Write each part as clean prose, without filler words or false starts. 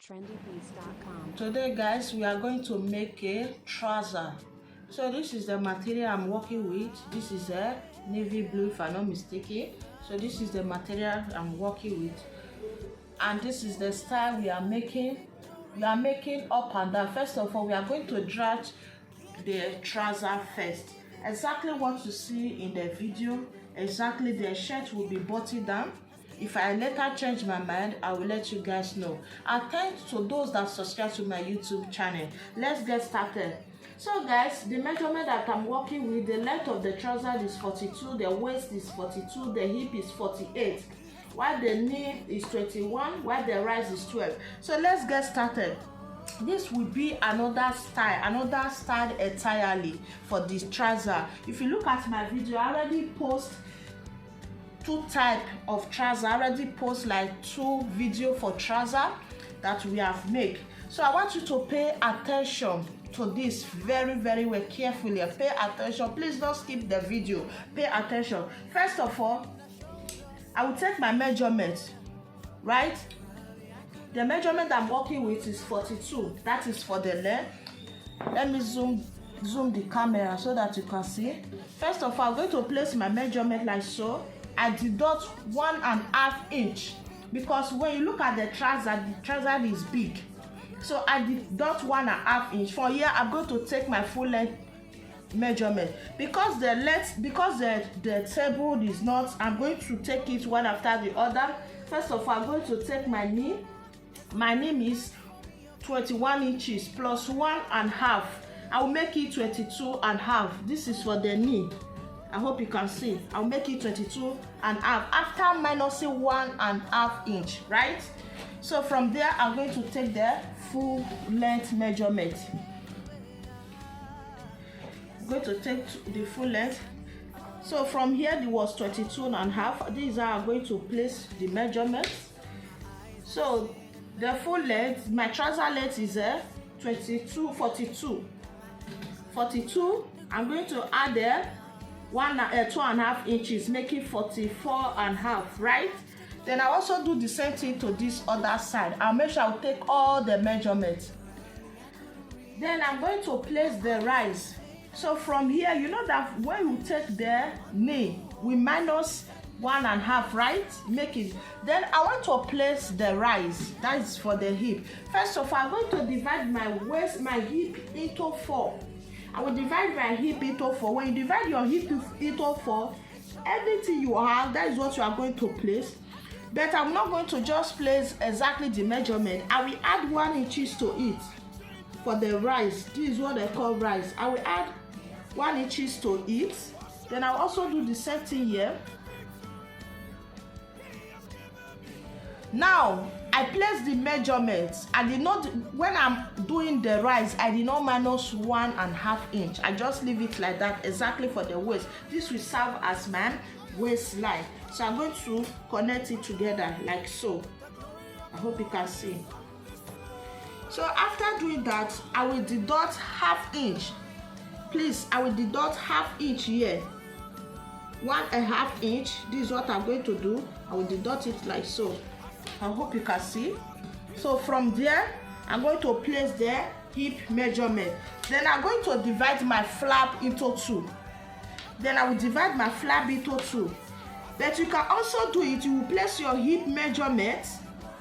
trendybeats.com. Today guys, we are going to make a trouser. So this is the material I'm working with. This is a navy blue if I'm not mistaken. So this is the material I'm working with, and this is the style we are making. We are making up and down. First of all, we are going to draft the trouser first. Exactly what you see in the video, exactly the shirt will be buttoned down. If I later change my mind, I will let you guys know. And thanks to those that subscribe to my YouTube channel. Let's get started. So guys, the measurement that I'm working with, the length of the trouser is 42, the waist is 42, the hip is 48, while the knee is 21, while the rise is 12. So let's get started. This will be another style entirely for this trouser. If you look at my video, I already post two types of trouser. I already post like 2 videos for trouser that we have made. So I want you to pay attention to this very well, carefully. Pay attention, please don't skip the video. Pay attention. First of all, I will take my measurement, right? The measurement I'm working with is 42. That is for the length. Let me zoom the camera so that you can see. First of all, I'm going to place my measurement like so. I deduct 1.5 inch because when you look at the trouser is big. So I deduct 1.5 inch. For here, I'm going to take my full length measurement because the table is not. I'm going to take it one after the other. First of all, I'm going to take my knee. My knee is 21 inches plus 1.5. I will make it 22.5. This is for the knee. I hope you can see. I'll make it 22.5 after minusing 1.5 inch, right? So from there, I'm going to take the full length measurement. I'm going to take the full length. So from here, it was 22.5. This is how I'm going to place the measurement. So the full length, my trouser length is 42. I'm going to add there 2.5 inches, making 44.5, right? Then I also do the same thing to this other side. I'll make sure I'll take all the measurements. Then I'm going to place the rise. So from here, you know that when you take the knee, we minus 1.5, right? Make it. Then I want to place the rise. That is for the hip. First of all, I'm going to divide my hip into 4. I will divide my hip into 4. When you divide your hip into 4, everything you have, that is what you are going to place. But I'm not going to just place exactly the measurement. I will add 1 inches to it for the rise. This is what I call rise. I will add 1 inches to it. Then I'll also do the same thing here. Now I place the measurements. I did not, when I'm doing the rise, I did not minus 1.5 inch. I just leave it like that, exactly for the waist. This will serve as my waistline. So I'm going to connect it together like so. I hope you can see. So after doing that, I will deduct 1/2 inch. Please, I will deduct 1/2 inch here. 1.5 inch. This is what I'm going to do. I will deduct it like so. I hope you can see. So from there, I'm going to place the hip measurement. Then I'm going to divide my flap into 2. Then I will divide my flap into 2. But you can also do it. You will place your hip measurement.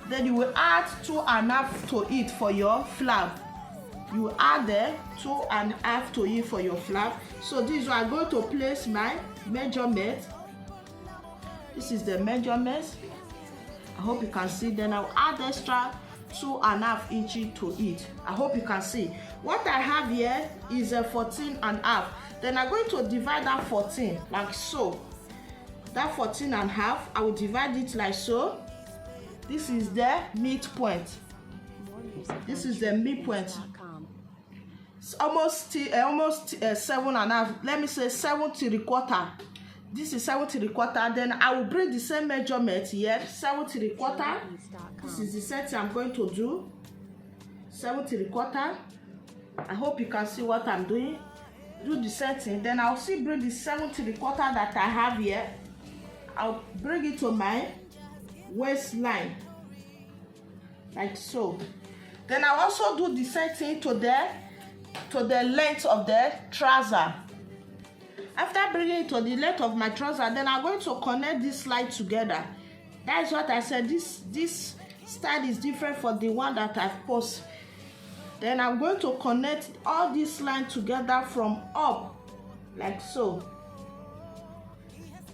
Then you will add 2.5 to it for your flap. You will add the 2.5 to it for your flap. So this is where I'm going to place my measurement. This is the measurement. I hope you can see. Then I'll add extra 2.5 inches to it. I hope you can see. What I have here is a 14.5. Then I'm going to divide that 14 like so. That 14.5, I will divide it like so. This is the midpoint. This is the midpoint. It's almost 7.5. Let me say 7 3/4. This is 7 3/4. Then I will bring the same measurement here, 7 3/4. This is the same thing I'm going to do, 7 3/4. I hope you can see what I'm doing. Do the same thing. Then I'll still bring the 7 3/4 that I have here. I'll bring it to my waistline like so. Then I also do the same thing to the length of the trouser. After bringing it to the length of my trouser, then I'm going to connect this line together. That is what I said. This style is different from the one that I've posted. Then I'm going to connect all this line together from up, like so.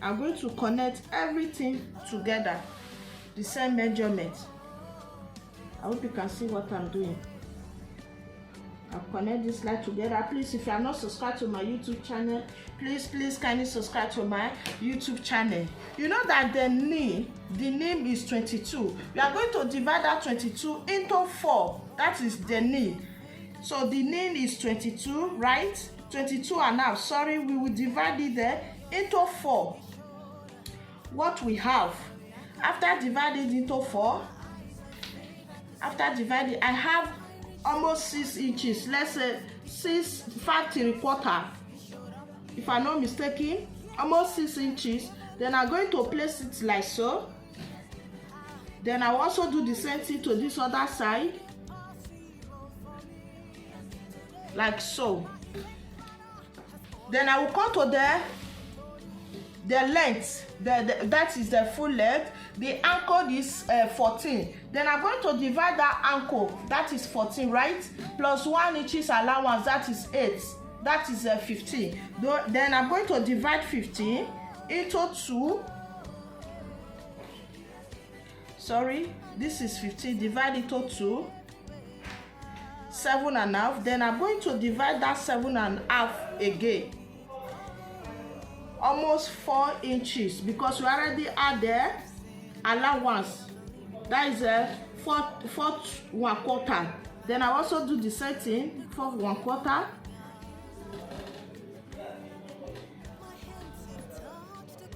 I'm going to connect everything together, the same measurement. I hope you can see what I'm doing. I'll connect this line together. Please, if you are not subscribed to my YouTube channel, please kindly subscribe to my YouTube channel. You know that the knee is 22. We are going to divide that 22 into 4. That is the knee. So the knee is 22, right? 22 and a half. Sorry, we will divide it there into 4. What we have after dividing into 4, I have almost 6 inches. Let's say 5 3/4. If I'm not mistaken, almost 6 inches. Then I'm going to place it like so. Then I will also do the same thing to this other side, like so. Then I will come to the length, that is the full length. The ankle is 14. Then I'm going to divide that ankle, that is 14, right? Plus 1 inches allowance, that is 8. That is 15. Then I'm going to divide 15 into 2. Sorry, this is 15. Divide into 2. 7.5. Then I'm going to divide that 7.5 again. Almost 4 inches, because we already add the allowance. That is 4 1/4. Then I also do the same thing for 1/4.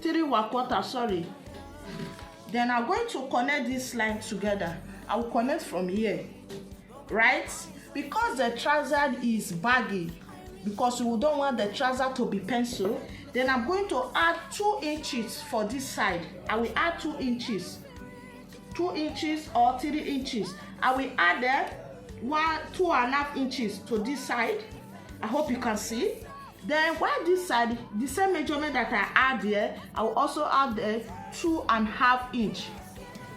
Three 1/4, sorry. Then I'm going to connect this line together. I will connect from here, right? Because the trouser is baggy, because we don't want the trouser to be pencil, then I'm going to add 2 inches for this side. I will add 2 inches. 2 inches or 3 inches. I will add 2.5 inches to this side. I hope you can see. Then while this side, the same measurement that I add here, I will also add 2.5 inch.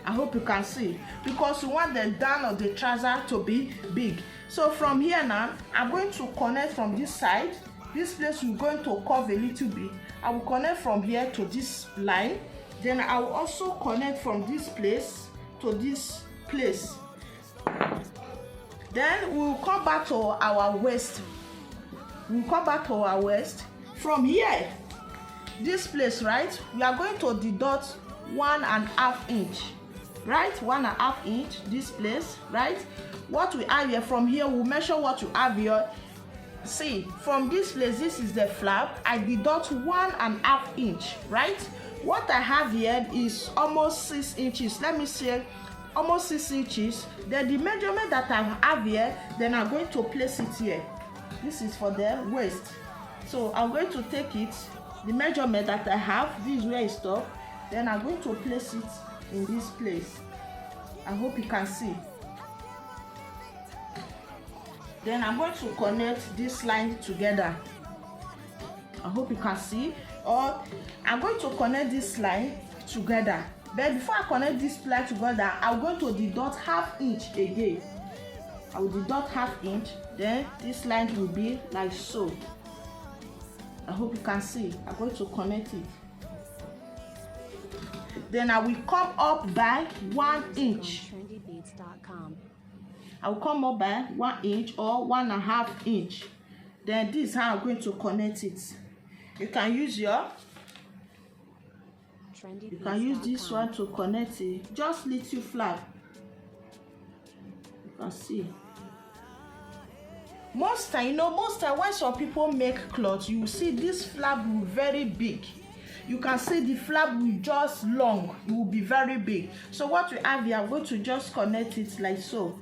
I hope you can see, because we want the down of the trouser to be big. So from here now, I'm going to connect from this side. This place we're going to curve a little bit. I will connect from here to this line. Then I will also connect from this place to this place. Then we will come back to our waist. From here, this place, right? We are going to deduct 1.5 inch. Right? 1.5 inch, this place, right? What we have here, from here, we'll measure what you have here. See, from this place, this is the flap. I deduct 1.5 inch, right? What I have here is almost 6 inches. Let me say almost 6 inches. Then the measurement that I have here, then I'm going to place it here. This is for the waist. So I'm going to take it, the measurement that I have, this is where it stops. Then I'm going to place it in this place. I hope you can see. Then I'm going to connect this line together. I hope you can see. Or I'm going to connect this line together. But before I connect this line together, I'm going to deduct 1/2 inch again. I will deduct 1/2 inch. Then this line will be like so. I hope you can see. I'm going to connect it. Then I will come up by 1 inch. I will come up by 1 inch or 1.5 inch. Then this is how I'm going to connect it. You can use this one to connect it. Just little flap. You can see. Most time when some people make clothes, you will see this flap will be very big. You can see the flap will just long. It will be very big. So what we have here, I'm going to just connect it like so.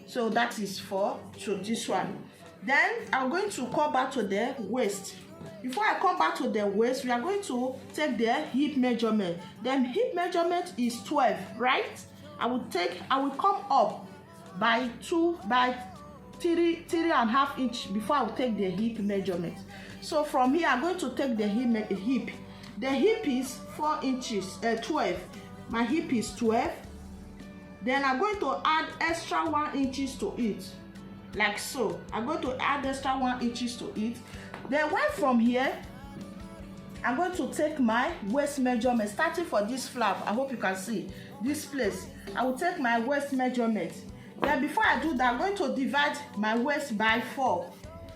So that is to this one. Then I'm going to come back to the waist. Before I come back to the waist, we are going to take the hip measurement. Then hip measurement is 12, right? I will come up by 3.5 inch before I will take the hip measurement. So from here I'm going to take the hip. The hip is 4 inches, 12. My hip is 12. Then I'm going to add extra 1 inches to it, like so. I'm going to add extra 1 inches to it. Then right from here, I'm going to take my waist measurement, starting for this flap. I hope you can see this place. I will take my waist measurement. Then before I do that, I'm going to divide my waist by 4.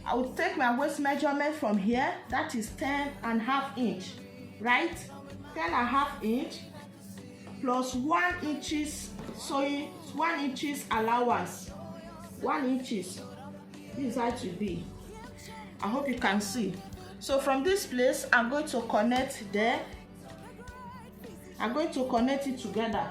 I will take my waist measurement from here. That is 10.5 inch, right? 10.5 inch plus 1 inches. So 1 inches allowance. 1 inches. This is how it will be. I hope you can see. So from this place, I'm going to connect there. I'm going to connect it together.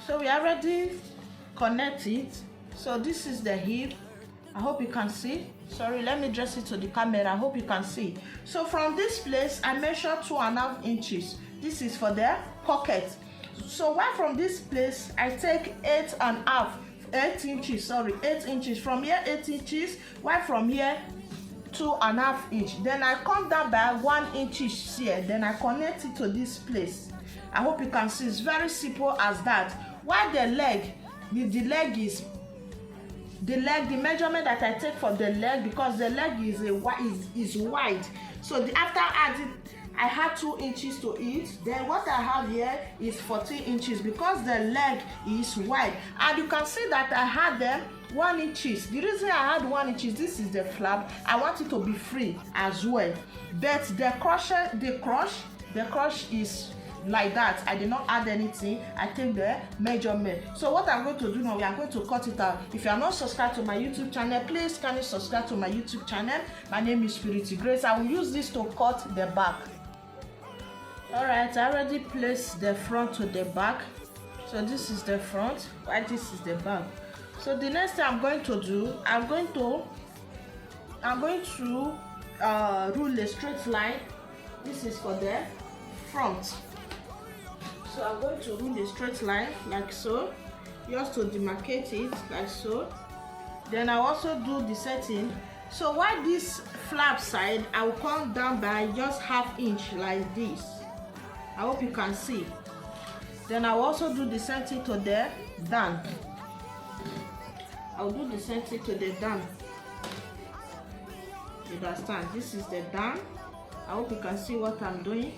So we already connect it. So this is the hip. I hope you can see. Sorry, let me dress it to the camera. I hope you can see. So from this place, I measure 2.5 inches. This is for the pocket. So right from this place, I take 8 inches. Sorry, 8 inches. From here, 8 inches. Right from here, 2.5 inches. Then I come down by 1 inch here. Then I connect it to this place. I hope you can see. It's very simple as that. While the leg, the measurement that I take for the leg, because the leg is wide. So after adding, I had 2 inches to it. Then what I have here is 14 inches because the leg is wide. And you can see that I had them 1 inches. The reason I had 1 inches, this is the flap. I want it to be free as well. But the crush is like that. I did not add anything. I take the measurement. So what I'm going to do now, we are going to cut it out. If you are not subscribed to my YouTube channel, please kindly subscribe to my YouTube channel. My name is Purity Grace. I will use this to cut the back. Alright, I already placed the front to the back. So this is the front, while this is the back. So the next thing I'm going to do, I'm going to rule a straight line. This is for the front. So I'm going to rule a straight line like so, just to demarcate it like so. Then I'll also do the setting. So while this flap side, I will come down by just 1/2 inch like this. I hope you can see. Then I'll also do the setting to the down. I'll do the setting to the down. You understand? This is the down. I hope you can see what I'm doing.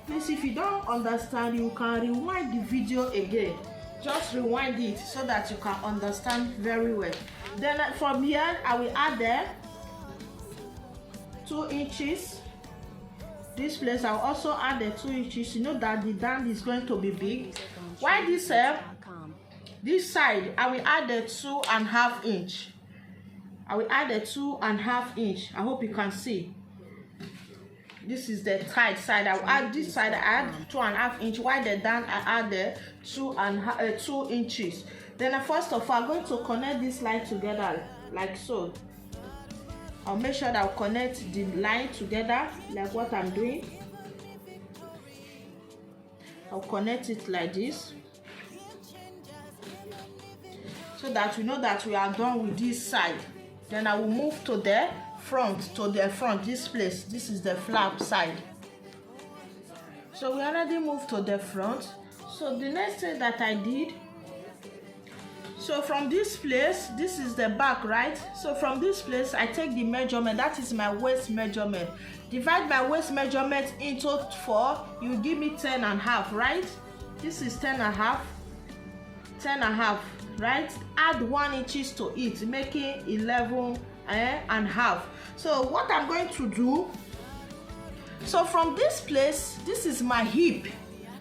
Please, if you don't understand, you can rewind the video again. Just rewind it so that you can understand very well. Then from here, I will add there 2 inches. This place, I'll also add the 2 inches. You know that the down is going to be big. While this side, I will add the 2.5 inch. I will add the 2.5 inch. I hope you can see. This is the tight side. I will add this side. I add 2.5 inch. While the down, I add the 2 inches. Then first of all, I'm going to connect this line together like so. I'll make sure that I'll connect the line together like what I'm doing. I'll connect it like this, so that we know that we are done with this side. Then I will move to the front, this place. This is the flap side. So we already moved to the front. So the next thing that I did, so from this place, this is the back, right? So from this place, I take the measurement. That is my waist measurement. Divide my waist measurement into 4. You give me 10.5, right? This is 10.5. right? Add 1 inches to it, making 11 and half. So what I'm going to do, so from this place, this is my hip.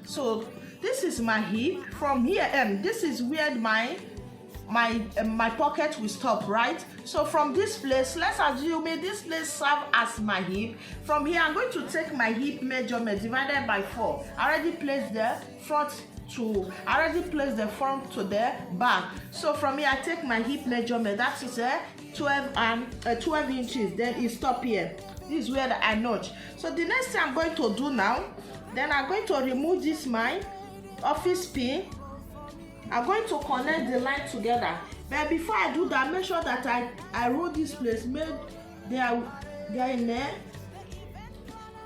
So this is my hip. From here, this is where my pocket will stop, right? So from this place, let's assume this place serve as my hip. From here, I'm going to take my hip measurement divided by 4. I already placed the front to the back. So from here, I take my hip measurement. That is 12 inches. Then it stop here. This is where I notch. So the next thing I'm going to do now, then I'm going to remove this my office pin. I'm going to connect the line together. But before I do that, make sure that I roll this place. They are in there.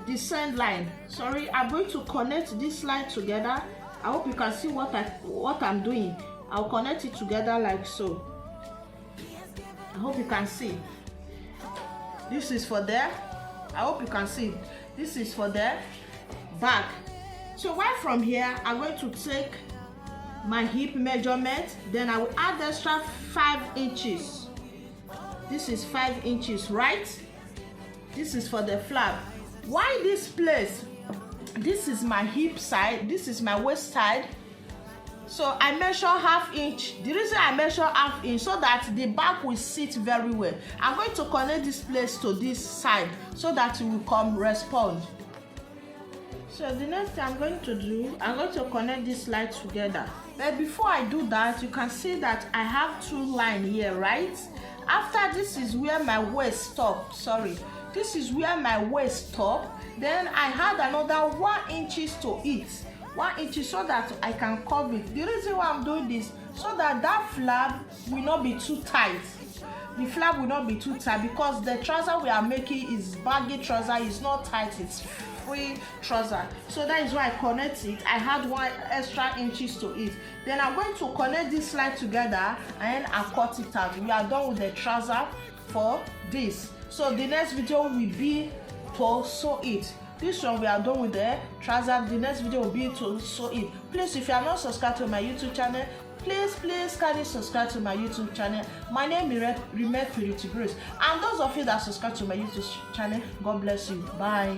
The sand line. Sorry, I'm going to connect this line together. I hope you can see what I'm doing. I'll connect it together like so. I hope you can see. This is for there. I hope you can see. This is for the back. So right from here, I'm going to take my hip measurement. Then I will add extra 5 inches. This is 5 inches, right? This is for the flap. Why this place? This is my hip side. This is my waist side. So I measure ½ inch. The reason I measure ½ inch so that the back will sit very well. I'm going to connect this place to this side so that it will come respond. So the next thing I'm going to do, I'm going to connect this line together. But before I do that, you can see that I have 2 lines here, right? After this is where my waist stop. Sorry, this is where my waist stop. Then I had another 1 inches to it. 1 inch so that I can cover it. The reason why I'm doing this, so that flap will not be too tight. The flap will not be too tight because the trouser we are making is baggy trouser. It's not tight, it's free trouser. So that is why I connect it. I had 1 extra inches to it. Then I'm going to connect this line together and I cut it out. We are done with the trouser for this. So the next video will be to sew it. This one we are done with the trouser. The next video will be to sew it. Please, if you are not subscribed to my YouTube channel, please kindly subscribe to my YouTube channel. My name is Purity Grace. And those of you that subscribe to my YouTube channel, God bless you. Bye.